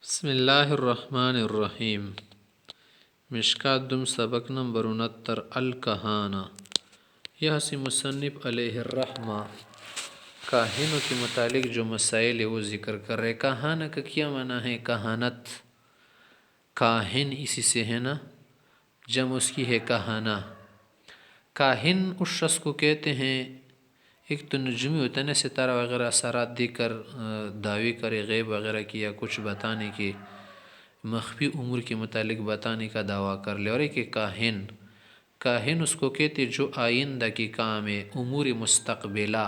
بسم اللہ الرحمن الرحیم۔ مشکات دم سبق نمبر 69 الکہانہ۔ یہ سی مصنف علیہ الرحمہ کاہنوں کے متعلق جو مسائل وہ ذکر کر رہے۔ کہانہ کا کیا معنی ہے؟ کہانت، کاہن اسی سے ہے نا، جمع اس کی ہے کہانہ۔ کاہن اس شخص کو کہتے ہیں، ایک تو نجومی ہوتا ہے نا، ستارہ وغیرہ اثرات دے کر دعوی کرے غیب وغیرہ کی یا کچھ بتانے کے، مخفی امور کے متعلق بتانے کا دعویٰ کر لے۔ اور ایک کاہن، کاہن اس کو کہتے جو آئندہ کی کام ہے، امور مستقبلہ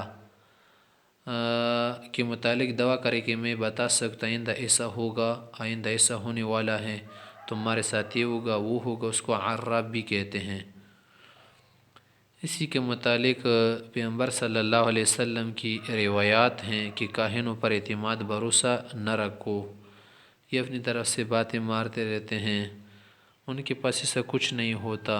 کے متعلق دعویٰ کرے کہ میں بتا سکتا آئندہ ایسا ہوگا، آئندہ ایسا ہونے والا ہے، تمہارے ساتھ یہ ہوگا وہ ہوگا، اس کو عراب بھی کہتے ہیں۔ اسی کے متعلق پیغمبر صلی اللہ علیہ وسلم کی روایات ہیں کہ کاہنوں پر اعتماد بھروسہ نہ رکھو، یہ اپنی طرف سے باتیں مارتے رہتے ہیں، ان کے پاس ایسا کچھ نہیں ہوتا۔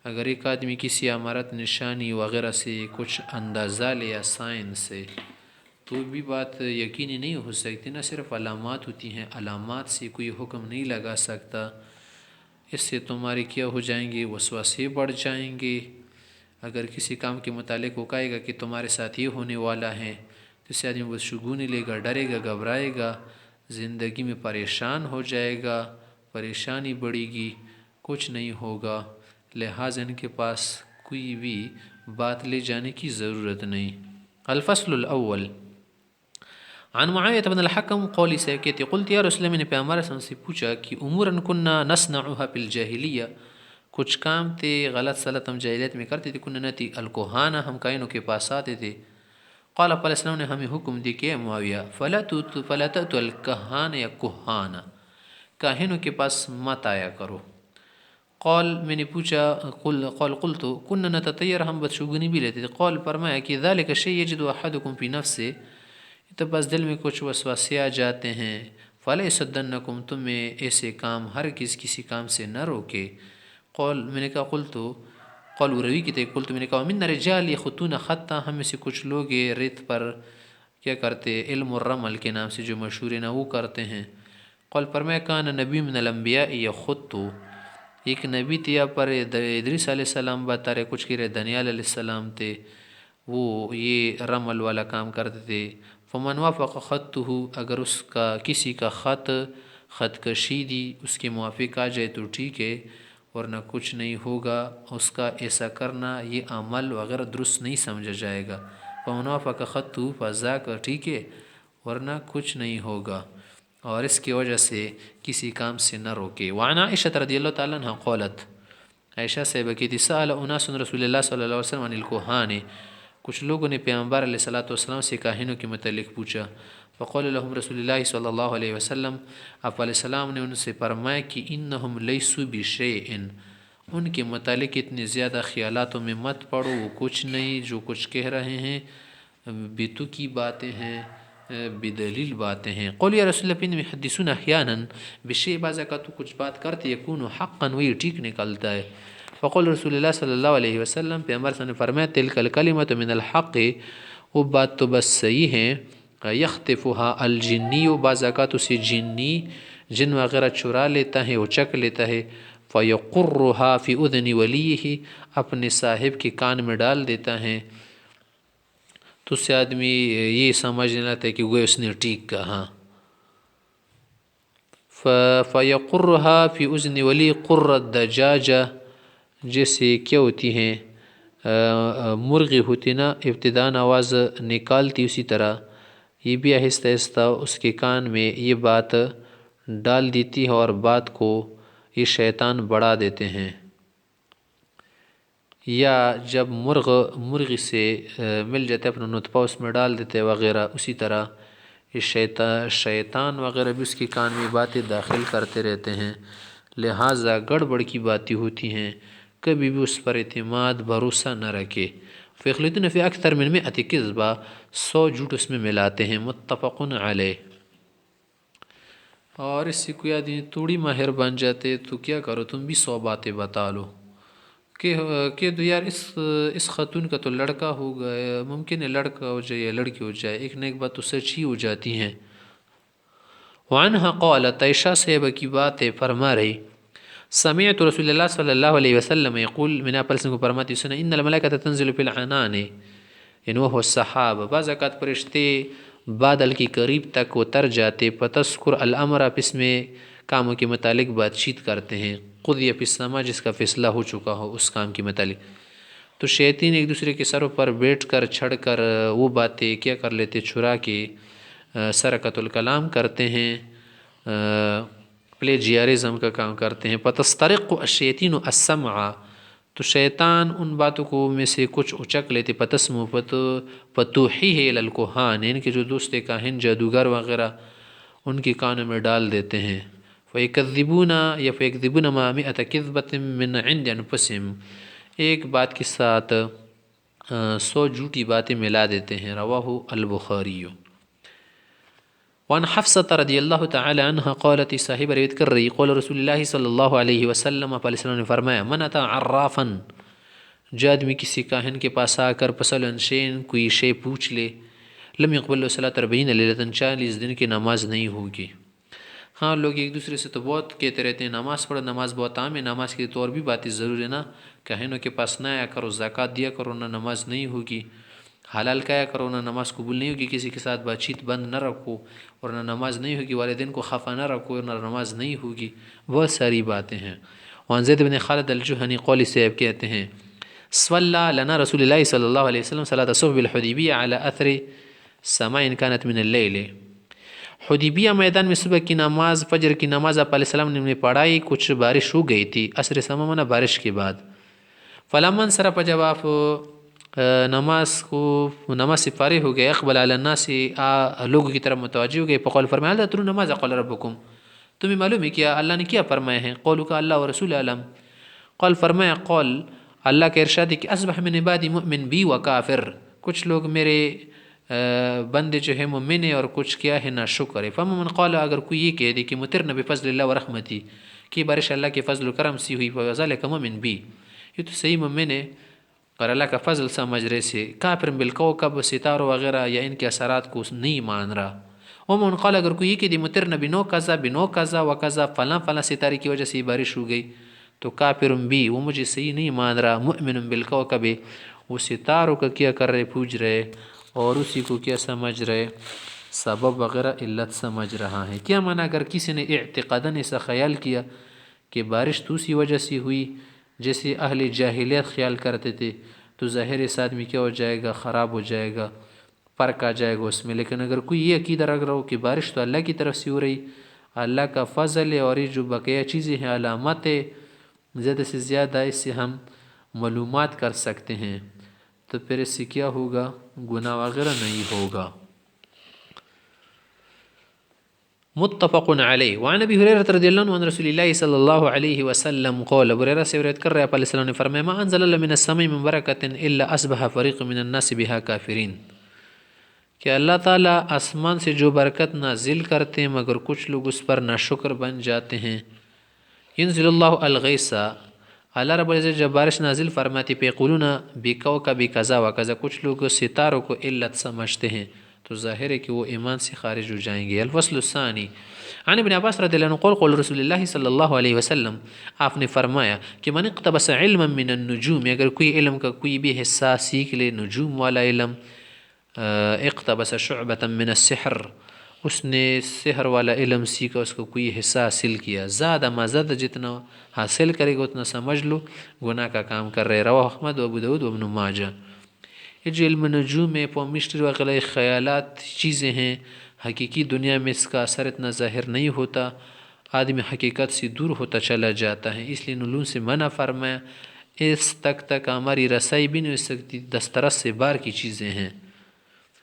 اگر ایک آدمی کسی عمارت نشانی وغیرہ سے کچھ اندازہ لے یا سائنس سے، تو بھی بات یقینی نہیں ہو سکتی، نہ صرف علامات ہوتی ہیں، علامات سے کوئی حکم نہیں لگا سکتا۔ اس سے تمہارے کیا ہو جائیں گے؟ وسوسے بڑھ جائیں گے۔ اگر کسی کام کے متعلق وہ کہے گا کہ تمہارے ساتھ یہ ہونے والا ہے، تو اس سے آدمی بس شگونی لے گا، ڈرے گا، گھبرائے گا، زندگی میں پریشان ہو جائے گا، پریشانی بڑھے گی، کچھ نہیں ہوگا۔ لہٰذا ان کے پاس کوئی بھی بات لے جانے کی ضرورت نہیں۔ الفصل الاول عن معاویہ بن الحکم قولی سے کہتے قلت یا رسول اللہ، میں نے پیغمبر صلی اللہ علیہ وسلم سے پوچھا کہ امورا کننا نصنعها فی الجاہلیہ، کچھ کام تھے غلط سلط ہم جاہلیت میں کرتے تھے، کننا نتی الکہانہ، ہم کائنوں کے پاس آتے تھے۔ قال علیہ السلام نے ہمیں حکم دی کہ معاویہ فلا تأتوا الکہانہ یا کہانہ، کاہنوں کے پاس مت آیا کرو۔ قال میں نے پوچھا، قال قلت کننا نتطیر، ہم بدشگونی بھی لیتے تھے۔ قال فرمایا کہ ذالک الشیء یجد احدکم فی نفسہ، تو بس دل میں کچھ وسوسے آ جاتے ہیں، فلا یصدنکم، تمہیں ایسے کام ہرگز کسی کام سے نہ روکے۔ قول میں نے کہا قلت، قول روی کی تھے، قلت میں نے کہا من رجال یخطون خطا، ہم میں سے کچھ لوگ ریت پر کیا کرتے، علم الرمل کے نام سے جو مشہور ہے نا، وہ کرتے ہیں۔ قول فرمایا کان نبی من الانبیاء یخط، ایک نبی تھے یا پر ادریس علیہ السلام بتا رہے، کچھ کہہ رہے دانیال علیہ السلام تھے، وہ یہ رمل والا کام کرتے تھے۔ فمن وافق خطہ، اگر اس کا کسی کا خط کشی دی اس کے موافق آ جائے تو ٹھیک ہے، ورنہ کچھ نہیں ہوگا۔ اس کا ایسا کرنا یہ عمل وغیرہ درست نہیں سمجھا جائے گا۔ فمن وافق خطہ فذاک، ٹھیک ہے، ورنہ کچھ نہیں ہوگا، اور اس کی وجہ سے کسی کام سے نہ روکے۔ وعن عائشہ رضی اللہ تعالیٰ عنہ قالت، عائشہ صاحبہ کی تھی سأل اناس رسول اللہ صلی اللہ علیہ وسلم عن الکہان، کچھ لوگوں نے پیغمبر علیہ السلام سے کاہنوں کے متعلق پوچھا۔ فقال لهم رسول اللہ صلی اللہ علیہ وسلم، آپ علیہ السلام نے ان سے فرمایا کہ انہم لیسوا بشیء، ان کے متعلق اتنے زیادہ خیالاتوں میں مت پڑو، وہ کچھ نہیں، جو کچھ کہہ رہے ہیں بیتو کی باتیں ہیں، بدلیل باتیں ہیں۔ قول یا رسول اللہ محدثون احیانا بشیء، بعض اوقات تو کچھ بات کرتے یکون حقا، وہی ٹھیک نکلتا ہے۔ فقول رسول اللہ صلی اللہ علیہ وسلم، پیغمبر صلی اللہ علیہ وسلم نے فرمایا تلک الکلمۃ من الحق، وہ بات تو بس صحیح ہے، یخطفها الجنی، بعض اوقات اسے جنی، جن وغیرہ چرا لیتا ہے، وہ چک لیتا ہے، فیقرها فی اذن ولیہ، اپنے صاحب کے کان میں ڈال دیتا ہے، تو اس سے آدمی یہ سمجھنے لگتا ہے کہ وہ اس نے ٹھیک کہا۔ فیقرها فی اذن ولی قر الدجاجہ، جیسے کیا ہوتی ہیں مرغی ہوتی نا، ابتداء آواز نکالتی، اسی طرح یہ بھی آہستہ آہستہ اس کے کان میں یہ بات ڈال دیتی ہے، اور بات کو یہ شیطان بڑھا دیتے ہیں۔ یا جب مرغی سے مل جاتے اپنا نطفہ اس میں ڈال دیتے وغیرہ، اسی طرح یہ شیطان وغیرہ بھی اس کے کان میں باتیں داخل کرتے رہتے ہیں، لہٰذا گڑبڑ کی باتیں ہوتی ہیں، کبھی بھی اس پر اعتماد بھروسہ نہ رکھے۔ فیخلطون فی اکثر من مئۃ کذبہ، 100 جھوٹ اس میں ملاتے ہیں، متفق علیہ۔ اور اس سے کوئی آدمی تھوڑی ماہر بن جاتے تو کیا کرو، تم بھی 100 باتیں بتا لو کہ تو یار اس خاتون کا تو لڑکا ہوگا، ممکن ہے لڑکا ہو جائے یا لڑکی ہو جائے، ایک نہ ایک بات تو سچ ہی ہو جاتی ہیں۔ وعنہا قالت، عائشہ صاحبہ کی بات ہے، فرما رہی سمعت رسول اللہ صلی اللہ علیہ وسلم یقول، میں نے آپ کو فرماتی سنا، ان الملائکۃ تنزل فی العنان یعنی وہ السحاب، بعض اوقات فرشتے بادل کی قریب تک اتر جاتے، فتذکر الامر، آپ اس میں کاموں کے متعلق بات چیت کرتے ہیں، قضی فی السماء، جس کا فیصلہ ہو چکا ہو اس کام کے متعلق، تو شیاطین ایک دوسرے کے سروں پر بیٹھ کر چھڑ کر وہ باتیں کیا کر لیتے، چھرا کے سرقۃ الکلام کرتے ہیں، پلیجیارزم کا کام کرتے ہیں، فتسترق الشیاطین السمع، تو شیطان ان باتوں کو میں سے کچھ اچک لیتے، پتسمو فتوحیہ الی الکہان، یعنی کہ جو دوسرے کاہن جادوگر وغیرہ ان کے کانوں میں ڈال دیتے ہیں، فیکذبون یا فیکذبون ما مئۃ کذبۃ من عند انفسہم، ایک بات کے ساتھ 100 جھوٹی باتیں ملا دیتے ہیں، رواہ البخاری۔ وعن حفصة رضی اللہ تعالی عنہ قالت، صاحب روایت کر رہی، قول رسول اللہ صلی اللہ علیہ وسلم، آپ علیہ السلام نے فرمایا، من اتی عرافا، جو آدمی کسی کاہن کے پاس آ کر فسأل عن شیء، کوئی شے پوچھ لے، لم يقبل له صلاة 40 لیلۃ، 40 دن کی نماز نہیں ہوگی۔ ہاں لوگ ایک دوسرے سے تو بہت کہتے رہتے ہیں نماز پڑھو، نماز بہت عام ہے، نماز کی تو اور بھی باتیں ضرور ہے نا، کاہنوں کے پاس نہ آیا کرو، زکوٰۃ دیا کرو، نہ نماز نہیں ہوگی، حلال کھایا کرو، نہ نماز قبول نہیں ہوگی، کسی کے ساتھ بات چیت بند نہ رکھو اور نہ نماز نہیں ہوگی، والدین کو خفا نہ رکھو اور نہ نماز نہیں ہوگی، بہت ساری باتیں ہیں۔ وعن زید بن خالد الجہنی قول سے آپ کہتے ہیں، صلی لنا رسول اللہ صلی اللہ علیہ وسلم صلاۃ الصبح بالحدیبیہ علی اثر سماء کانت من اللیل، حدیبیہ میدان میں صبح کی نماز، فجر کی نماز آپ علیہ السلام نے پڑھائی، کچھ بارش ہو گئی تھی، عصر سما منا بارش کے بعد، فلما انصرف، جب آپ نماز سے فارغ ہو گئے، اقبل علی الناس، لوگوں کی طرف متوجہ ہو گئے، فقال، فرمایا، هل تدرون ماذا قال ربکم، تمہیں معلوم ہے کیا اللہ نے کیا فرمایا ہے، قولوا کا اللہ و رسول علم، قال فرمایا، قول اللہ کا ارشاد ہے کہ اصبح من عبادی مؤمن بی و کافر، کچھ لوگ میرے بندے جو ہے مومن ہے اور کچھ کیا ہے نا شکر ہے، فمن قال، اگر کوئی یہ کہہ دے کہ مطرنا بفضل اللہ و رحمتی، کہ بارش اللہ کے فضل و کرم سی ہوئی، فذلک مؤمن بی، یہ تو صحیح مومن ہے اور اللہ کا فضل سمجھ رہے سے، کافر بالکوكب، ستاروں وغیرہ یا ان کے اثرات کو نہیں مان رہا، ومن قال، اگر کوئی یہ کہ دی مطرنا بنو کذا بنو کذا و کذا، فلاں فلاں ستارے کی وجہ سے یہ بارش ہو گئی، تو کافر بی، وہ مجھے صحیح نہیں مان رہا، مؤمن بالکوكب، وہ ستاروں کا کیا کر رہے، پوج رہے اور اسی کو کیا سمجھ رہے، سبب وغیرہ علت سمجھ رہا ہے۔ کیا معنی، اگر کسی نے اعتقاداً ایسا خیال کیا کہ بارش تو اسی وجہ سے ہوئی جیسے اہل جاہلیت خیال کرتے تھے، تو ظاہر اس آدمی کیا ہو جائے گا، خراب ہو جائے گا، فرق آ جائے گا اس میں۔ لیکن اگر کوئی یہ عقیدہ رکھ رہا ہو کہ بارش تو اللہ کی طرف سے ہو رہی، اللہ کا فضل ہے، اور یہ جو بقیہ چیزیں ہیں علامات ہے، زیادہ سے زیادہ اس سے ہم معلومات کر سکتے ہیں، تو پھر اس سے کیا ہوگا، گناہ وغیرہ نہیں ہوگا۔ متفق علیہ۔ وعن ابی ہریرہ رضی اللہ عنہ عن رسول اللہ صلی اللہ علیہ وسلم قال، ابو ہریرہ سے روایت کر رہے ہیں، آپ علیہ السلام نے فرمایا، ما انزل اللہ من السماء من برکۃ الا اصبح فریق من الناس بها کافرین، کہ اللہ تعالیٰ آسمان سے جو برکت نازل کرتے ہیں مگر کچھ لوگ اس پر ناشکر بن جاتے ہیں۔ ینزل اللہ الغیث، اللہ رب العزت جب بارش نازل فرماتی، فیقولون بکوکب کذا و کذا، کچھ لوگ ستاروں کو علت سمجھتے ہیں، تو ظاہر ہے کہ وہ ایمان سے خارج ہو جائیں گے۔ الفصل الثانی، عن ابن عباس رضی اللہ عنہ قال قول رسول اللہ صلی اللہ علیہ وسلم، آپ نے فرمایا کہ من اقتبس علما من النجوم، اگر کوئی علم کا کوئی بھی حصہ سیکھ لے، نجوم والا علم، اقتبس شعبۃ من السحر، اس نے سحر والا علم سیکھا، اس کو کوئی حصہ حاصل کیا، زیادہ ما زیادہ، جتنا حاصل کرے گا اتنا سمجھ لو گناہ کا کام کر رہے۔ رواہ احمد و ابو داود و ابن ماجہ۔ یہ جو علم نجوم ہے، پومسٹری وغیرہ خیالات چیزیں ہیں، حقیقی دنیا میں اس کا اثر اتنا ظاہر نہیں ہوتا، آدمی حقیقت سے دور ہوتا چلا جاتا ہے، اس لیے علوم سے منع فرمایا، اس تک ہماری رسائی بھی نہیں ہو سکتی، دسترس سے باہر کی چیزیں ہیں۔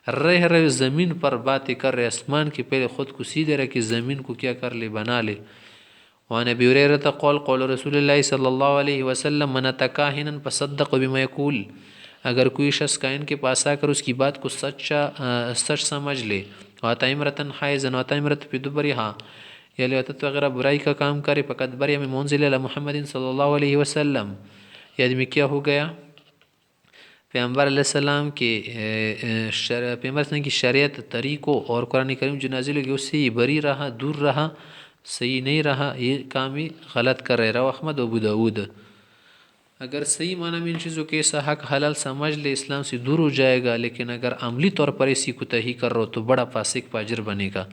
رہ رہے زمین پر باتیں کر رہے، آسمان کے پہلے خود کو سیدھے رکھ کے زمین کو کیا کر لے، بنا لے۔ وعن ابی ہریرہ قال قول رسول اللہ صلی اللہ علیہ وسلم، من اتی کاہنا فصدق بما یقول، اگر کوئی شخص کاہن کے پاس آ کر اس کی بات کو سچ سمجھ لے، واتی امرأۃ حائضا واتی امرأۃ فی دبرہا، یا عورت وغیرہ برائی کا کام کرے، فقد بری مما انزل علی محمد صلی اللہ علیہ وسلم، یہ آدمی کیا ہو گیا، پیغمبر علیہ السلام کے پیغمبر السلام کی شریعت طریقوں اور قرآن کریم جو نازل ہوگی اس سے یہ بری رہا، دور رہا، صحیح نہیں رہا، یہ کام ہی غلط کر رہے رہا احمد و ابو داود۔ اگر صحیح معنی میں ان چیزوں کے ایسا حق حلال سمجھ لے اسلام سے دور ہو جائے گا، لیکن اگر عملی طور پر اسی کوتاہی کر رہا ہو تو بڑا فاسق فاجر بنے گا۔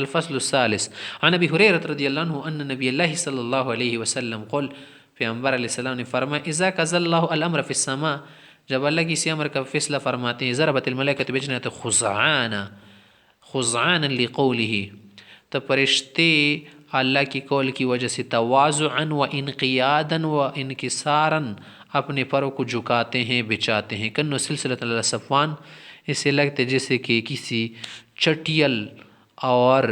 الفصل الثالث عن ابی ہریرہ رضی اللہ عنہ ان نبی اللہ صلی اللہ علیہ وسلم قال، پیغمبر علیہ السلام نے فرمایا اذا قضى اللہ الامر فی السماء، جب اللہ کسی امر کا فیصلہ فرماتے ہیں، ضربت الملائکۃ بجناحیها خضعانا لقوله، تو فرشتے اللہ کی قول کی وجہ سے تواضعا و انقیادا و انکسارا اپنے پروں کو جھکاتے ہیں، بچاتے ہیں۔ کنو سلسلۃ علی صفوان، اسے لگتے جیسے کہ کسی چٹیل اور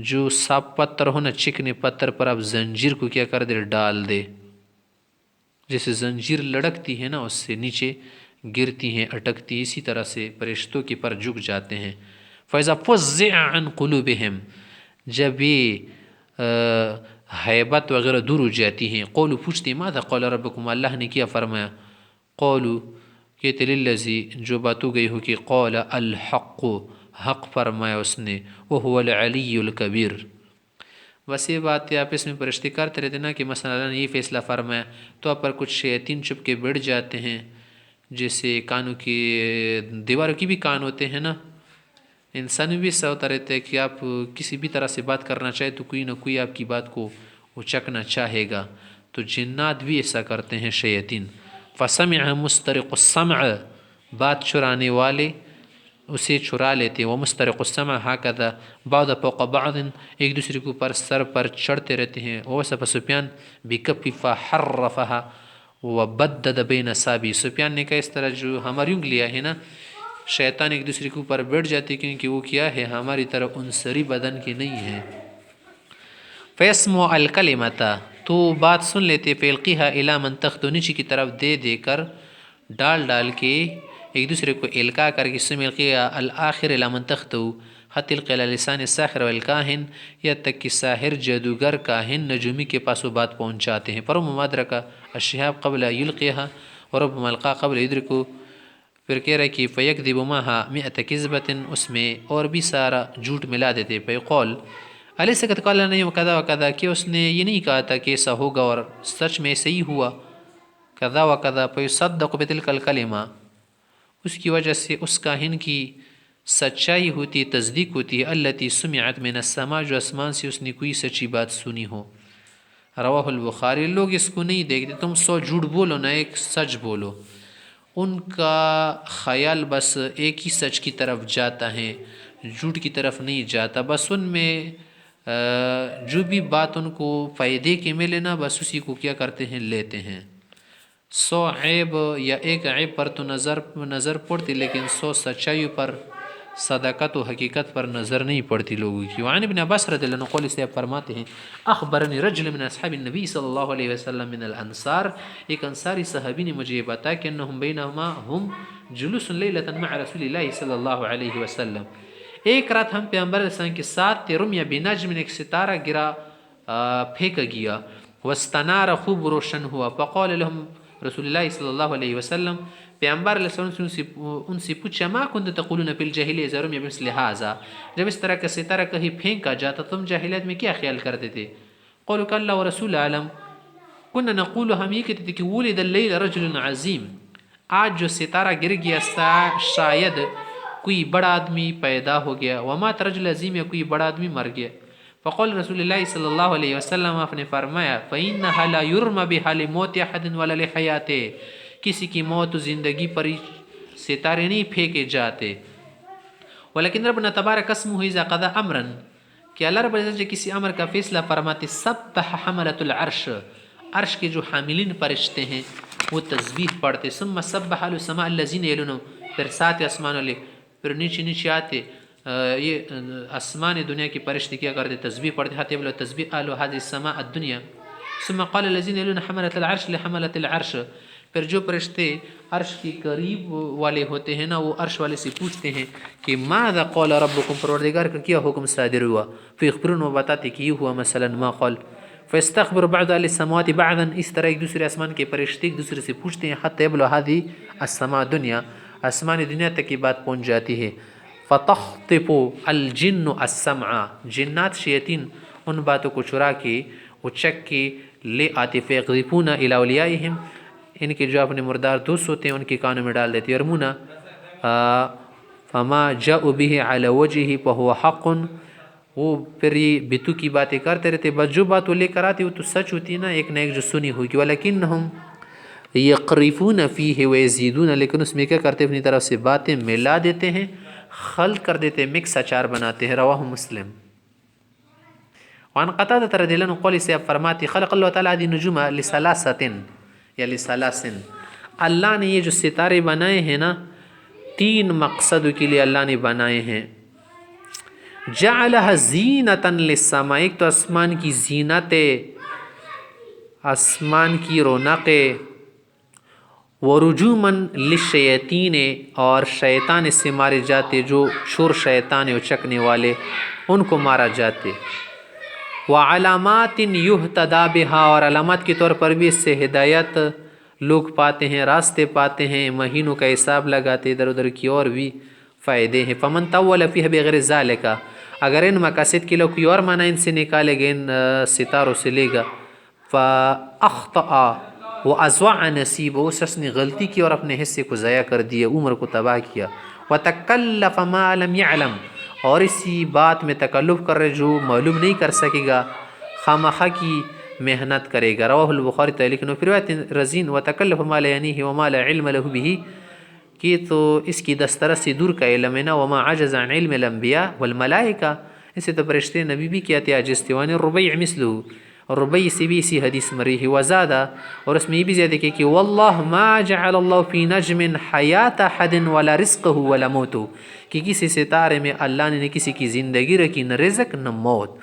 جو صاف پتھر ہونا چکنے پتھر پر اب زنجیر کو کیا کر دے، ڈال دے، جیسے زنجیر لڑکتی ہے نا اس سے نیچے گرتی ہیں، اٹکتی، اسی طرح سے فرشتوں کے پر جھک جاتے ہیں۔ فَإِذَا فُزِّعَ عَنْ قُلُوبِهِمْ، جب یہ حیبت وغیرہ دور ہو جاتی ہیں، قولو پوچھتے ہیں ماذا قال ربکم، اللہ نے کیا فرمایا، قولو کہتے للذی، جو بات ہو گئی ہو کہ قول الحق، حق فرمایا اس نے، وہو العلی الکبیر۔ بس یہ بات آپس میں فرشتے کرتے رہتے نا کہ مثلا اللہ نے یہ فیصلہ فرمایا، تو آپ پر کچھ شیاطین چھپ کے بیٹھ جاتے ہیں، جیسے کانوں کی دیواروں کی بھی کان ہوتے ہیں نا، انسان بھی ایسا ہوتا رہتا ہے کہ آپ کسی بھی طرح سے بات کرنا چاہے تو کوئی نہ کوئی آپ کی بات کو اچکنا چاہے گا، تو جنات بھی ایسا کرتے ہیں، شیاطین۔ فَسَمِعَ مُسْتَرِقُ السَّمْعَ، بات چرانے والے اسے چرا لیتے، وہ مسترق السمع ہاکذا بعض فوق بعض، ایک دوسرے کے اوپر سر پر چڑھتے رہتے ہیں۔ وصف سفیان بکفی فحرفها وبدد بین اصابعہ، سفیان نے کہا اس طرح جو ہماری انگلیاں ہیں نا، شیطان ایک دوسرے کے اوپر بیٹھ جاتی کیونکہ وہ کیا ہے، ہماری طرح انصری بدن کی نہیں ہے۔ فیسمع الکلمۃ، تو بات سن لیتے، فیلقیہا الی من تخت، نیچے کی طرف دے دے کر، ڈال ڈال کے ایک دوسرے کو القاء کر کے، سم القیہ الآخر الی من تخت، حتی القی علی لسان الساحر والکاہن، یا تک کہ ساحر، جادوگر، کاہن، نجومی کے پاس وہ بات پہنچاتے ہیں۔ فربما ادرک الشہاب قبل یلقیہا وربما القا قبل یدرکو، پھر کہہ رہا ہے کہ فیکذب معہا مئۃ کذبۃ، اس میں اور بھی سارا جھوٹ ملا دیتے، فیقول الیس قد قال لنا کذا وکذا، کہ اس نے یہ نہیں کہا تھا کہ ایسا ہوگا اور سچ میں ایسا ہی ہوا، کذا وکذا، فیصدق بتلک الکلمہ، اس کی وجہ سے اس کاہن کی سچائی ہوتی، تصدیق ہوتی ہے، التی سمعت من السماء، جو آسمان سے اس نے کوئی سچی بات سنی ہو۔ رواہ البخاری۔ لوگ اس کو نہیں دیکھتے، تم 100 جھوٹ بولو نہ ایک سچ بولو، ان کا خیال بس ایک ہی سچ کی طرف جاتا ہے، جھوٹ کی طرف نہیں جاتا، بس ان میں جو بھی بات ان کو فائدے کے ملے نا، بس اسی کو کیا کرتے ہیں، لیتے ہیں۔ 100 عیب یا ایک عیب پر تو نظر پڑتی، لیکن 100 سچائی پر، صداقت و حقیقت پر نظر نہیں پڑتی لوگوں کی۔ وعن ابن عباس رضی اللہ عنہ قول سے آپ فرماتے ہیں، اخبرنی رجل من اصحاب النبی صلی اللہ علیہ وسلم من الانصار، ایک انصاری صحابی نے مجھے یہ بتایا کہ انہم بینہما ہم جلوس لیلۃ مع رسول اللہ صلی اللہ علیہ وسلم، ایک رات ہم پیغمبر علیہ السلام کے ساتھ تھے، رمی بنجم، ایک ستارہ گرا، پھینکا گیا، واستنار، خوب روشن ہوا، فقال لهم رسول اللہ صلی اللہ علیہ وسلم، پیغمبر علیہ السلام سے ان سے پوچھا، ما کنت تقولون فی الجاہلیہ اذا رمی بمثل ھذا، جب اس طرح کا ستارہ کہیں پھینکا جاتا تم جاہلیت میں کیا خیال کرتے تھے؟ قولوا کہ اللہ ورسول عالم، کننا نقول، ہم یہ کہتے تھے کہ ولد اللیل رجل عظیم، آج جو ستارہ گر گیا شاید کوئی بڑا آدمی پیدا ہو گیا، ومات رجل عظیم، یا کوئی بڑا آدمی مر گیا۔ فقول رسول اللہ صلی اللہ علیہ وسلم، آپ نے فرمایا، فَإِنَّهَا لَا يُرْمَى بِحَالِ مَوْتِ أَحَدٍ وَلَا لِحَيَاتِهِ، کسی کی موت و زندگی پر ستارے نہیں پھینکے جاتے، ولیکن ربنا تبارک اسمہ اذا قضى امرا، کہ اللہ رب العزت کسی امر کا فیصلہ فرماتے، سبح حملۃ العرش، عرش کے جو حاملین فرشتے ہیں وہ تسبیح پڑھتے، ثم سبح اہل السماء الذین یلونہم، پھر ساتھ آسمان والے، پھر نیچے نیچے آتے، یہ آسمان دنیا کے فرشتے کیا کرتے، تسبیح پڑھتے، حتی بلو تسبیح اہل هذه السماء الدنیا، ثم قال الذین یلون حملۃ العرش لحملۃ العرش، پھر جو فرشتے عرش کے قریب والے ہوتے ہیں نا، وہ عرش والے سے پوچھتے ہیں کہ ماذا قال ربکم، پروردگار کا کیا حکم صادر ہوا، فیخبرون، وہ بتاتے کہ یہ ہوا مثلا ما قال، فاستخبر بعض اهل السماوات بعضا، اس طرح ایک دوسرے آسمان کے فرشتے ایک دوسرے سے پوچھتے ہیں، حتی یبلغ هذه السماء دنیا، آسمان دنیا تک یہ بات پہنچ جاتی ہے. فتخطف الجن السمع، جنات شیاطین ان باتوں کو چرا کے وہ چک کے لے آتے. فیقذفون الی اولیائہم، ان کے جو اپنے مردار دوست ہوتے ہیں ان کے کانوں میں ڈال دیتے. یرمون فما جاءوا به علی وجهه فهو حق، وہ پھر یہ بیتو کی باتیں کرتے رہتے، بس جو بات وہ لے کر آتے وہ تو سچ ہوتی نا، ایک نہ ایک جو سنی ہوگی. ولکنہم یقرفون فیہ ویزیدون، لیکن اس میں کیا کرتے اپنی طرف سے باتیں ملا دیتے ہیں، خلط کر دیتے، مکس اچار بناتے ہیں. رواہ مسلم. وعن قتادہ رضی اللہ عنہ قول سے فرماتے خلق اللہ تعالیٰ هذه النجوم لثلاثة یا لثلاث، اللہ نے یہ جو ستارے بنائے ہیں نا 3 مقصدوں کے لیے اللہ نے بنائے ہیں. جعلها زینتا للسماء، ایک تو آسمان کی زینت، آسمان کی رونق، ورجوما للشیاطین، اور شیطان اس سے مارے جاتے، جو شور شیطان ہے اچکنے والے ان کو مارا جاتے. وعلامات یہتدی بہا، اور علامات کے طور پر بھی اس سے ہدایت لوگ پاتے ہیں، راستے پاتے ہیں، مہینوں کا حساب لگاتے، ادھر ادھر کی اور بھی فائدے ہیں. فمن طول فیہ بغیر ذالک، اگر ان مقاصد کے لوگ کوئی اور معنی ان سے نکالے گئے، ان ستاروں سے لے گا، فاخطأ واضاع نصیبہ، اس شخص نے غلطی کی اور اپنے حصے کو ضائع کر دیا، عمر کو تباہ کیا. وتکلف ما لم یعلم، اور اسی بات میں تکلف کر رہے جو معلوم نہیں کر سکے گا، خامخواہ کی محنت کرے گا. رواہ البخاری تعلیق. فی روایت رزین وتکلف ما لا یعنیہ وما لا علم له به، کہ تو اس کی دسترس سے دور کا علم ہے نا، وما عجز عن علم الانبیاء والملائکہ، اسے تو فرشتے نبی بھی کیا تھے عاجز تھے. وان الربیع مثلہ، اور ربیع سے بھی اسی حدیث مری ہے. وزادہ، اور اس میں یہ بھی زیادہ کہ واللہ ما جعل اللہ فی نجم حیات احد ولا رزقہ ولا موتہ، کہ کسی ستارے میں اللہ نے کسی کی زندگی رکھی، نہ رزق نہ موت.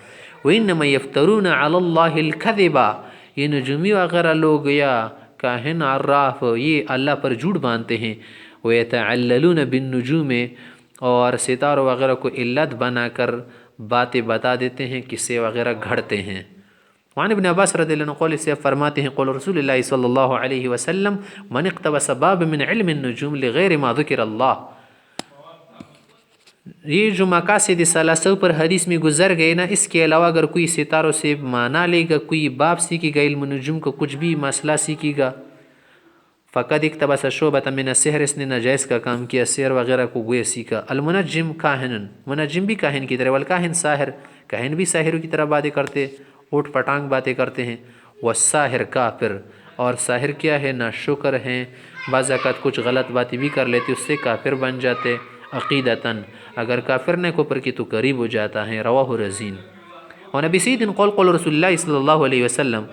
وانما یفترون علی اللہ الکذب، یہ نجومی وغیرہ لوگ یا کاہن عراف یہ اللہ پر جھوٹ باندھتے ہیں. ویتعللون بالنجوم، اور ستاروں وغیرہ کو علت بنا کر باتیں بتا دیتے ہیں، قصے وغیرہ گھڑتے ہیں. وعن ابن عباس رضی اللہ عنہ قول سے فرماتے ہیں قول رسول اللہ صلی اللہ علیہ وسلم من اقتبس باب من علم النجوم لغیر ما ذکر اللہ. یہ جو مقاصد ثلاثہ پر حدیث میں گزر گئے نا، اس کے علاوہ اگر کوئی ستاروں سے مانا لے گا، کوئی باب سیکھے گا علم نجوم کو، کچھ بھی مسئلہ سیکھے گا، فقد اقتبس شعبۃ من السحر، اس نے ناجائز کا کام کیا، سحر وغیرہ کو گویا سیکھا. المنجم کاہن، منجم بھی کاہن کی طرح، والکاہن ساحر، کاہن بھی ساحروں کی طرح باتیں کرتے، اوٹ پٹانگ باتیں کرتے ہیں. والساحر کافر، اور ساحر کیا ہے، نا شکر ہیں، بعض اوقات کچھ غلط باتیں بھی کر لیتے، اس سے کافر بن جاتے. عقیدتاً، اگر کافر نے کفر کی تو قریب ہو جاتا ہے. رواہ رزین. اور نبی سید قول قول رسول اللہ صلی اللہ علیہ وسلم،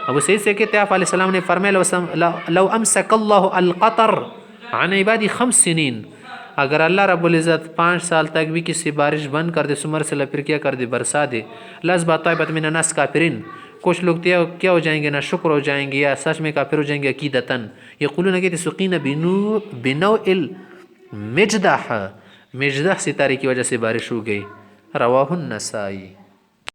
ابو سعید سے کہتے ہیں آپ علیہ السلام نے فرمایا لو امسک اللہ القطر عن عبادی 5 سنین، اگر اللہ رب العزت 5 سال تک بھی کسی بارش بند کر دے، سمر سے پھر کیا کر دے، برسا دے، لازبا طائبۃ من الناس کافرین، کچھ لوگ کیا ہو جائیں گے، نہ شکر ہو جائیں گے، یا سچ میں کافر ہو جائیں گے عقیدتاً. یقولون کہ سقین بنوء المجدح، مجدح ستارے کی وجہ سے بارش ہو گئی. رواہ النسائی.